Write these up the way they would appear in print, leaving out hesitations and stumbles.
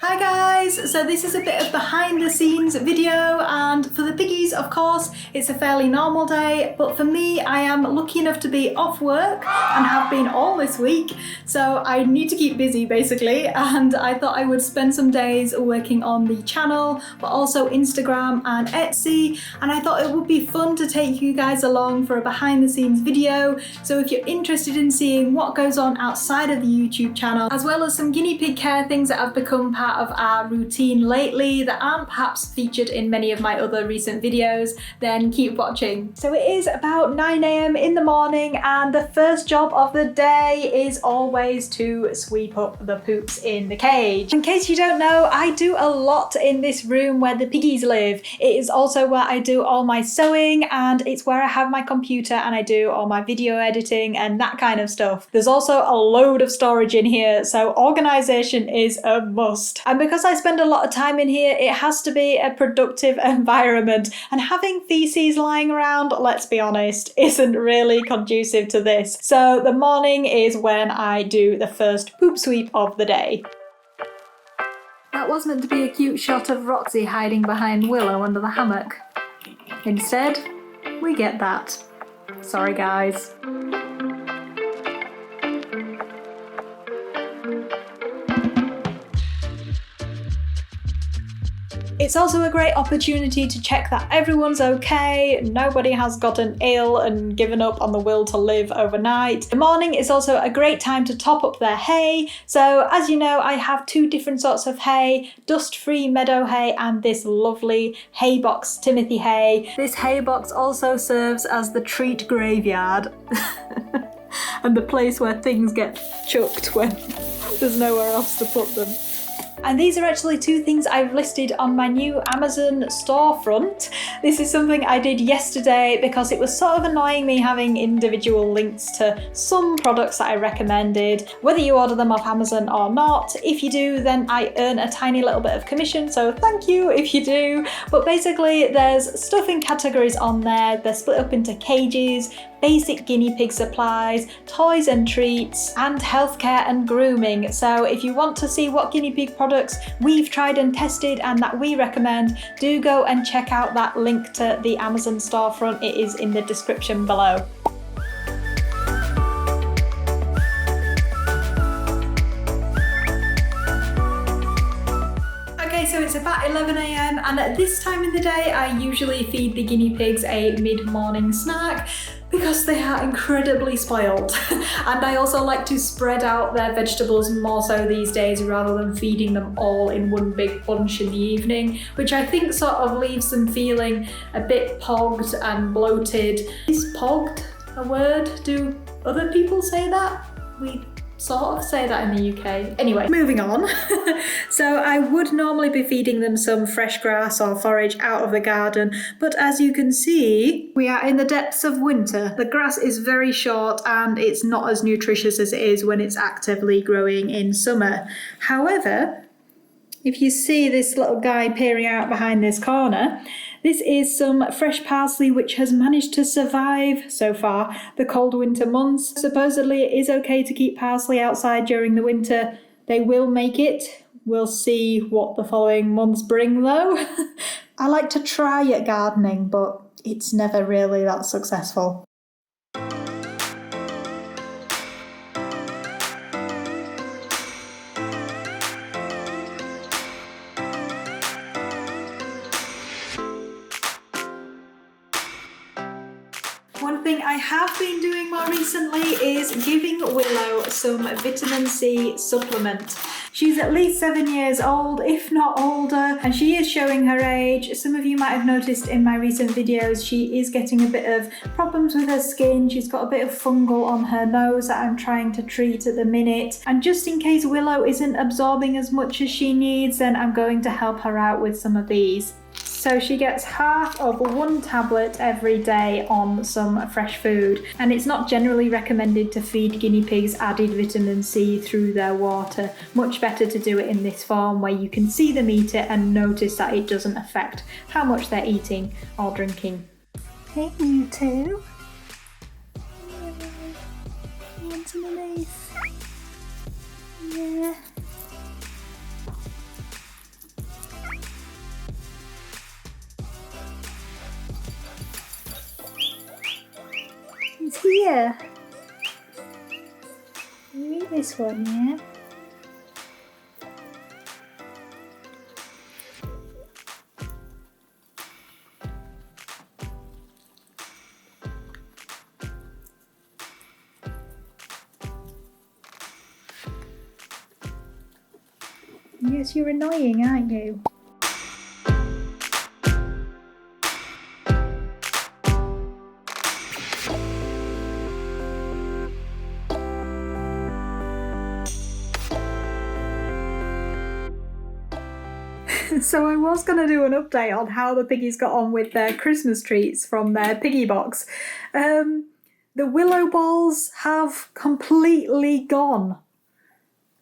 Hi guys! So this is a bit of behind the scenes video, and for the piggies of course it's a fairly normal day, but for me I am lucky enough to be off work and have been all this week, so I need to keep busy basically, and I thought I would spend some days working on the channel but also Instagram and Etsy, and I thought it would be fun to take you guys along for a behind the scenes video. So if you're interested in seeing what goes on outside of the YouTube channel, as well as some guinea pig care things that have become part of our routine lately that aren't perhaps featured in many of my other recent videos, then keep watching. So it is about 9 AM in the morning, and the first job of the day is always to sweep up the poops in the cage. In case you don't know, I do a lot in this room where the piggies live. It is also where I do all my sewing, and it's where I have my computer and I do all my video editing and that kind of stuff. There's also a load of storage in here, so organisation is a must. And because I spend a lot of time in here, it has to be a productive environment, and having feces lying around, let's be honest, isn't really conducive to this. So the morning is when I do the first poop sweep of the day. That was meant to be a cute shot of Roxy hiding behind Willow under the hammock. Instead, we get that. Sorry guys. It's also a great opportunity to check that everyone's okay, nobody has gotten ill and given up on the will to live overnight. The morning is also a great time to top up their hay. So as you know, I have two different sorts of hay, dust-free meadow hay and this lovely hay box Timothy hay. This hay box also serves as the treat graveyard and the place where things get chucked when there's nowhere else to put them. And these are actually two things I've listed on my new Amazon storefront. This is something I did yesterday because it was sort of annoying me having individual links to some products that I recommended. Whether you order them off Amazon or not, if you do, then I earn a tiny little bit of commission, so thank you if you do. But basically there's stuff in categories on there. They're split up into cages, basic guinea pig supplies, toys and treats, and healthcare and grooming. So if you want to see what guinea pig products we've tried and tested and that we recommend, do go and check out that link to the Amazon storefront. It is in the description below. So it's about 11 AM, and at this time in the day I usually feed the guinea pigs a mid-morning snack because they are incredibly spoiled. And I also like to spread out their vegetables more so these days rather than feeding them all in one big bunch in the evening, which I think sort of leaves them feeling a bit pogged and bloated. Is pogged a word? Do other people say that? We sort of say that in the UK. Anyway, moving on. So I would normally be feeding them some fresh grass or forage out of the garden, but as you can see, we are in the depths of winter. The grass is very short and it's not as nutritious as it is when it's actively growing in summer. However, if you see this little guy peering out behind this corner, this is some fresh parsley which has managed to survive, so far, the cold winter months. Supposedly it is okay to keep parsley outside during the winter. They will make it. We'll see what the following months bring though. I like to try at gardening, but it's never really that successful. One thing I have been doing more recently is giving Willow some vitamin C supplement. She's at least 7 years old, if not older, and she is showing her age. Some of you might have noticed in my recent videos she is getting a bit of problems with her skin. She's got a bit of fungal on her nose that I'm trying to treat at the minute. And just in case Willow isn't absorbing as much as she needs, then I'm going to help her out with some of these. So she gets half of one tablet every day on some fresh food, and it's not generally recommended to feed guinea pigs added vitamin C through their water. Much better to do it in this form where you can see them eat it and notice that it doesn't affect how much they're eating or drinking. Hey you two. You want some of these? Yeah. here. You eat this one, yeah? Yes, you're annoying, aren't you? So I was going to do an update on how the piggies got on with their Christmas treats from their piggy box. The willow balls have completely gone.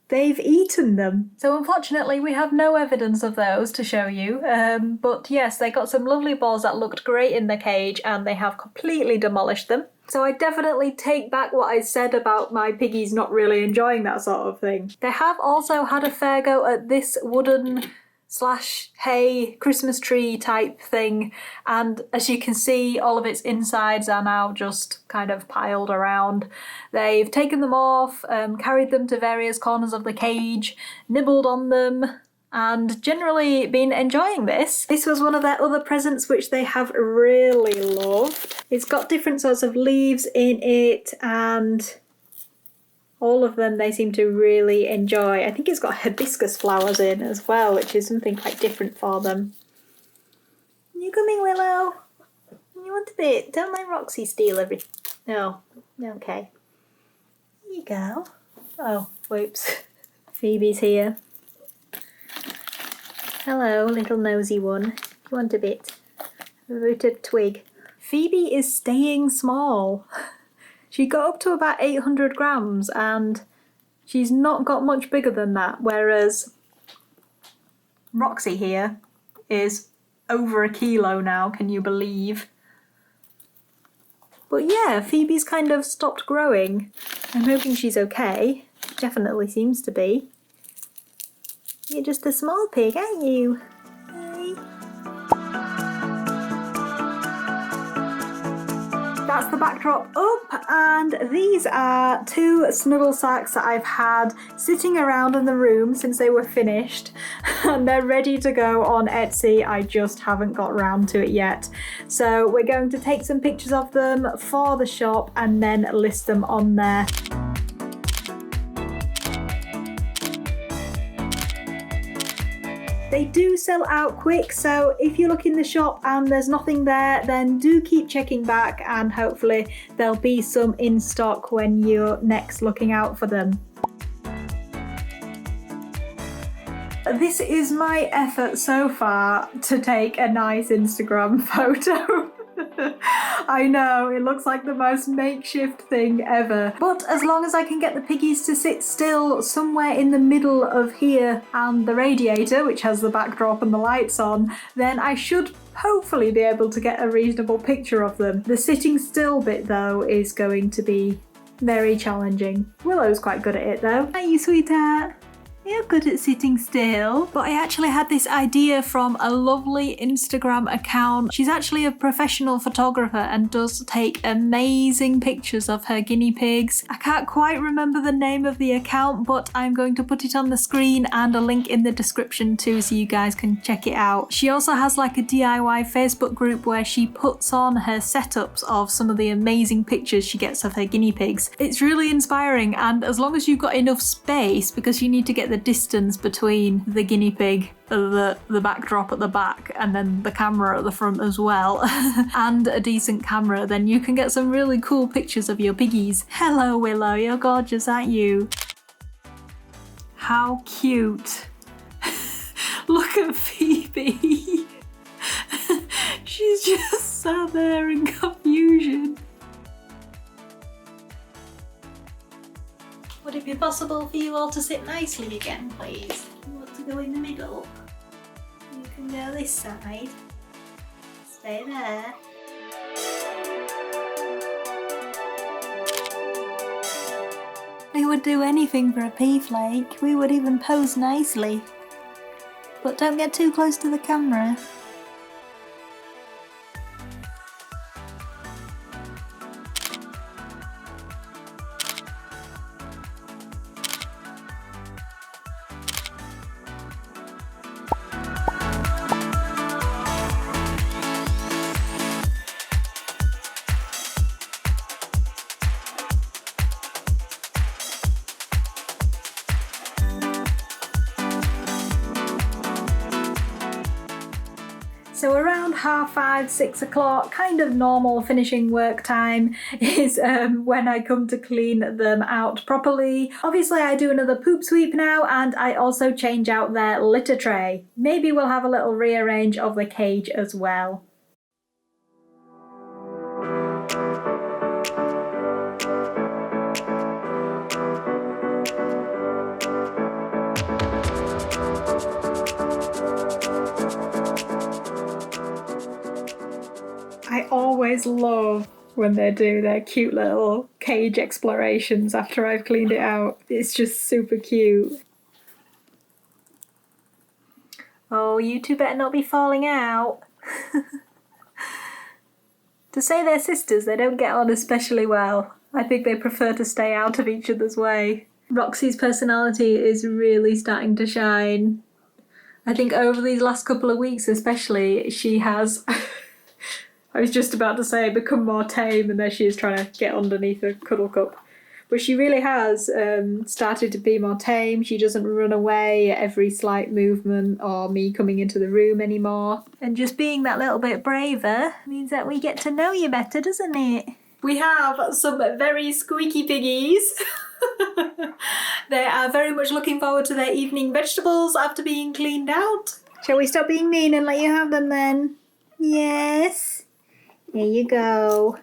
They've eaten them. So unfortunately we have no evidence of those to show you, but yes, they got some lovely balls that looked great in the cage and they have completely demolished them. So I definitely take back what I said about my piggies not really enjoying that sort of thing. They have also had a fair go at this wooden / hay Christmas tree type thing, and as you can see, all of its insides are now just kind of piled around. They've taken them off, carried them to various corners of the cage, nibbled on them, and generally been enjoying this. This was one of their other presents which they have really loved. It's got different sorts of leaves in it, and all of them they seem to really enjoy. I think it's got hibiscus flowers in as well, which is something quite different for them. You coming, Willow? You want a bit? Don't let Roxy steal everything. No. Okay. Here you go. Oh, whoops. Phoebe's here. Hello, little nosy one. You want a bit? A bit of twig. Phoebe is staying small. She got up to about 800 grams and she's not got much bigger than that, whereas Roxy here is over a kilo now, can you believe? But yeah, Phoebe's kind of stopped growing. I'm hoping she's okay. Definitely seems to be. You're just a small pig, aren't you? Hey. That's the backdrop up, and these are 2 snuggle sacks that I've had sitting around in the room since they were finished, and they're ready to go on Etsy. I just haven't got round to it yet. So we're going to take some pictures of them for the shop and then list them on there. They do sell out quick, so if you look in the shop and there's nothing there, then do keep checking back and hopefully there'll be some in stock when you're next looking out for them. This is my effort so far to take a nice Instagram photo. I know, it looks like the most makeshift thing ever. But as long as I can get the piggies to sit still somewhere in the middle of here and the radiator, which has the backdrop and the lights on, then I should hopefully be able to get a reasonable picture of them. The sitting still bit though is going to be very challenging. Willow's quite good at it though. Are you, sweetheart? You're good at sitting still. But I actually had this idea from a lovely Instagram account. She's actually a professional photographer and does take amazing pictures of her guinea pigs. I can't quite remember the name of the account, but I'm going to put it on the screen and a link in the description too so you guys can check it out. She also has like a DIY Facebook group where she puts on her setups of some of the amazing pictures she gets of her guinea pigs. It's really inspiring, and as long as you've got enough space, because you need to get the distance between the guinea pig, the backdrop at the back, and then the camera at the front as well, and a decent camera, then you can get some really cool pictures of your piggies. Hello Willow, you're gorgeous, aren't you? How cute. Look at Phoebe. She's just sat there in confusion. Would it be possible for you all to sit nicely again, please? You want to go in the middle? You can go this side. Stay there. We would do anything for a pea flake. We would even pose nicely. But don't get too close to the camera. So around 5:30, 6 o'clock, kind of normal finishing work time, is when I come to clean them out properly. Obviously I do another poop sweep now, and I also change out their litter tray. Maybe we'll have a little rearrange of the cage as well. I always love when they do their cute little cage explorations after I've cleaned it out. It's just super cute. Oh, you two better not be falling out. To say they're sisters, they don't get on especially well. I think they prefer to stay out of each other's way. Roxy's personality is really starting to shine. I think over these last couple of weeks especially, she has... I was just about to say become more tame, and there she is trying to get underneath a cuddle cup. But she really has started to be more tame. She doesn't run away at every slight movement or me coming into the room anymore. And just being that little bit braver means that we get to know you better, doesn't it? We have some very squeaky piggies. They are very much looking forward to their evening vegetables after being cleaned out. Shall we stop being mean and let you have them then? Yes. There you go.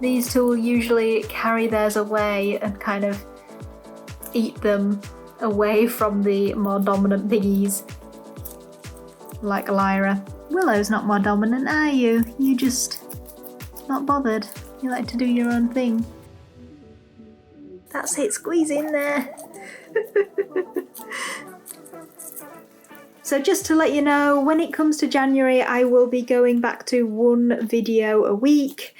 These two will usually carry theirs away and kind of eat them away from the more dominant piggies. Like Lyra. Willow's not more dominant, are you? You just not bothered. You like to do your own thing. That's it, squeeze in there. So just to let you know, when it comes to January, I will be going back to 1 video a week.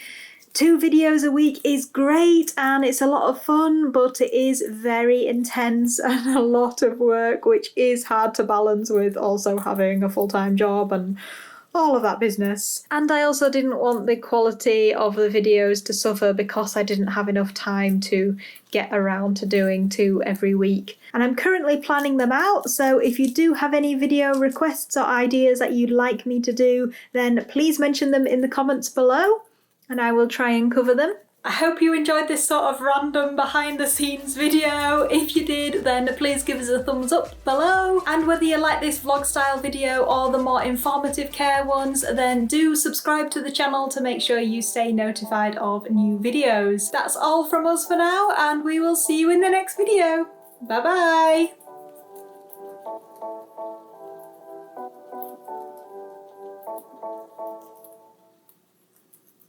2 videos a week is great and it's a lot of fun, but it is very intense and a lot of work, which is hard to balance with also having a full-time job and all of that business. And I also didn't want the quality of the videos to suffer because I didn't have enough time to get around to doing 2 every week. And I'm currently planning them out, so if you do have any video requests or ideas that you'd like me to do, then please mention them in the comments below and I will try and cover them. I hope you enjoyed this sort of random behind the scenes video. If you did, then please give us a thumbs up below. And whether you like this vlog style video or the more informative care ones, then do subscribe to the channel to make sure you stay notified of new videos. That's all from us for now, and we will see you in the next video. Bye bye!